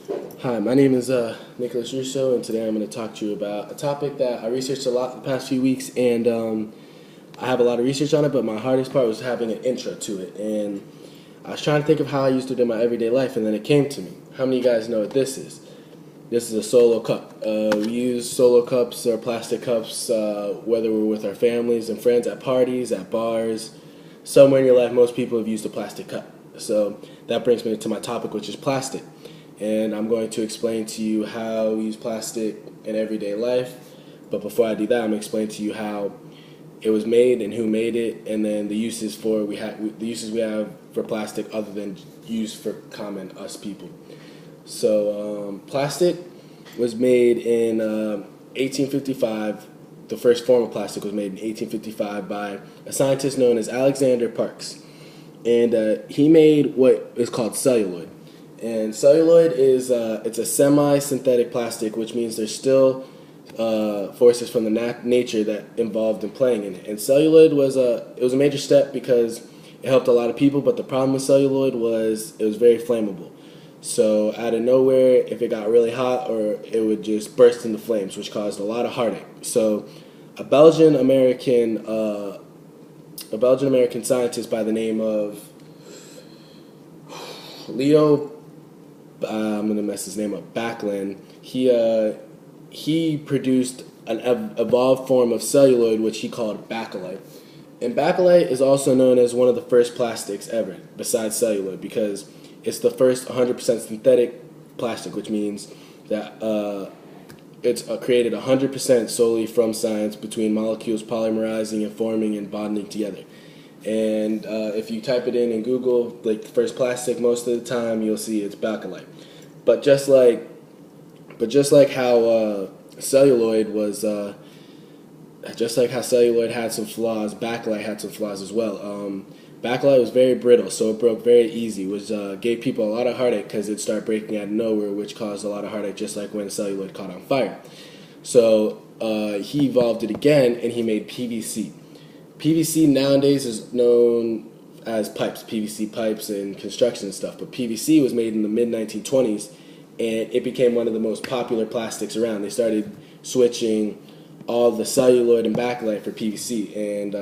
Hi, my name is Nicholas Russo, and today I'm going to talk to you about a topic that I researched a lot the past few weeks, and I have a lot of research on it, but my hardest part was having an intro to it. And I was trying to think of how I used it in my everyday life, and then it came to me. How many of you guys know what this is? This is a solo cup. We use solo cups or plastic cups whether we're with our families and friends at parties, at bars. Somewhere in your life, most people have used a plastic cup. So that brings me to my topic, which is plastic. And I'm going to explain to you how we use plastic in everyday life. But before I do that, I'm going to explain to you how it was made and who made it, and then the uses we have for plastic other than used for common us people. So plastic was made in 1855. The first form of plastic was made in 1855 by a scientist known as Alexander Parks, and he made what is called celluloid. And celluloid is it's a semi-synthetic plastic, which means there's still forces from the nature that involved in playing in it. And celluloid was a major step because it helped a lot of people. But the problem with celluloid was it was very flammable. So out of nowhere, if it got really hot, or it would just burst into flames, which caused a lot of heartache. So a Belgian American scientist by the name of Leo, I'm gonna mess his name up, Backlund. He produced an evolved form of celluloid, which he called bakelite. And bakelite is also known as one of the first plastics ever, besides celluloid, because it's the first 100% synthetic plastic, which means that it's created 100% solely from science between molecules polymerizing and forming and bonding together. And if you type it in Google, like the first plastic, most of the time you'll see it's bakelite. But just like how celluloid was, just like how celluloid had some flaws, bakelite had some flaws as well. Bakelite was very brittle, so it broke very easy, which gave people a lot of heartache because it started breaking out of nowhere, which caused a lot of heartache, just like when celluloid caught on fire. So he evolved it again, and he made PVC. PVC nowadays is known as pipes, PVC pipes and construction and stuff, but PVC was made in the mid-1920s, and it became one of the most popular plastics around. They started switching all the celluloid and bakelite for PVC, and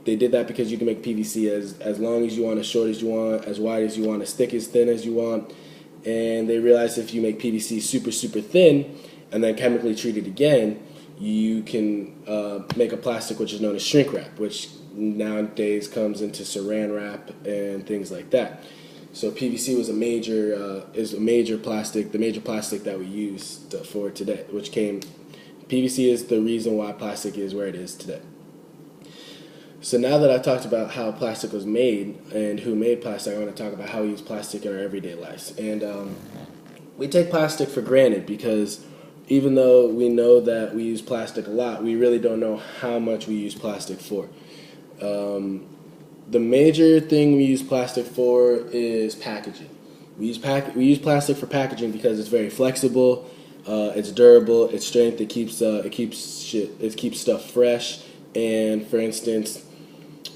they did that because you can make PVC as long as you want, as short as you want, as wide as you want, as thick as thin as you want. And they realized if you make PVC super, super thin and then chemically treat it again, you can make a plastic which is known as shrink wrap, which nowadays comes into saran wrap and things like that. So PVC was a major plastic, the major plastic that we use for today, PVC is the reason why plastic is where it is today. So now that I talked about how plastic was made and who made plastic, I want to talk about how we use plastic in our everyday lives. And we take plastic for granted because even though we know that we use plastic a lot, we really don't know how much we use plastic for. The major thing we use plastic for is packaging. We use plastic for packaging because it's very flexible, it's durable, it's strength, it keeps stuff fresh. And for instance,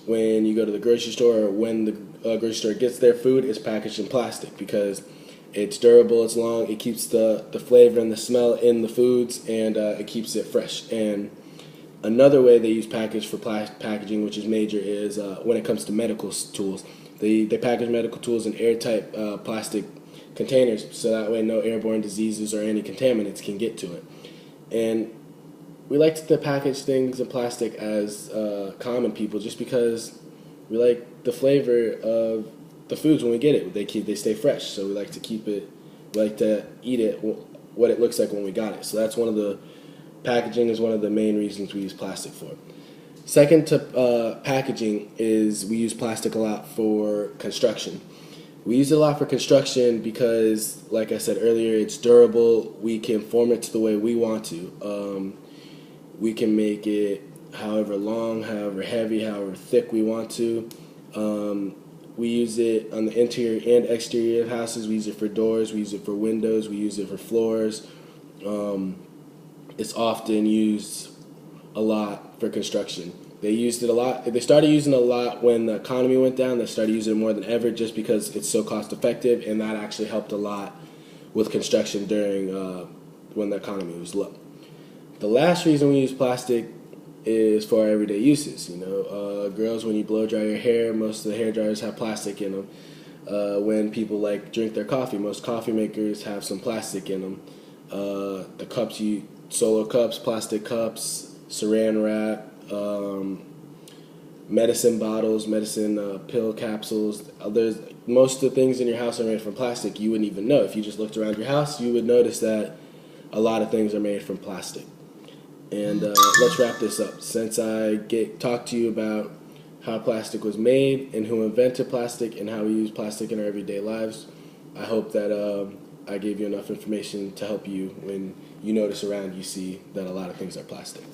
when you go to the grocery store, or when the grocery store gets their food, it's packaged in plastic because it's durable, it's long, it keeps the flavor and the smell in the foods, and it keeps it fresh. And another way they use packaging, which is major, is when it comes to medical tools. They package medical tools in airtight plastic containers, so that way no airborne diseases or any contaminants can get to it. And we like to package things in plastic as common people, just because we like the flavor of the foods when we get it. They stay fresh, so we like to keep it. We like to eat it what it looks like when we got it. So that's packaging is one of the main reasons we use plastic for. Second to packaging is we use plastic a lot for construction. We use it a lot for construction because, like I said earlier, it's durable. We can form it to the way we want to. We can make it however long, however heavy, however thick we want to. We use it on the interior and exterior of houses. We use it for doors. We use it for windows. We use it for floors. It's often used a lot for construction. They used it a lot. They started using it a lot when the economy went down. They started using it more than ever just because it's so cost effective, and that actually helped a lot with construction during when the economy was low. The last reason we use plastic is for our everyday uses. Girls, when you blow dry your hair, most of the hair dryers have plastic in them. When people drink their coffee, most coffee makers have some plastic in them. The cups, Solo cups, plastic cups, saran wrap, medicine bottles, medicine pill capsules. Most of the things in your house are made from plastic. You wouldn't even know. If you just looked around your house, you would notice that a lot of things are made from plastic. And let's wrap this up. Since I talked to you about how plastic was made and who invented plastic and how we use plastic in our everyday lives, I hope that I gave you enough information to help you when you notice around you see that a lot of things are plastic.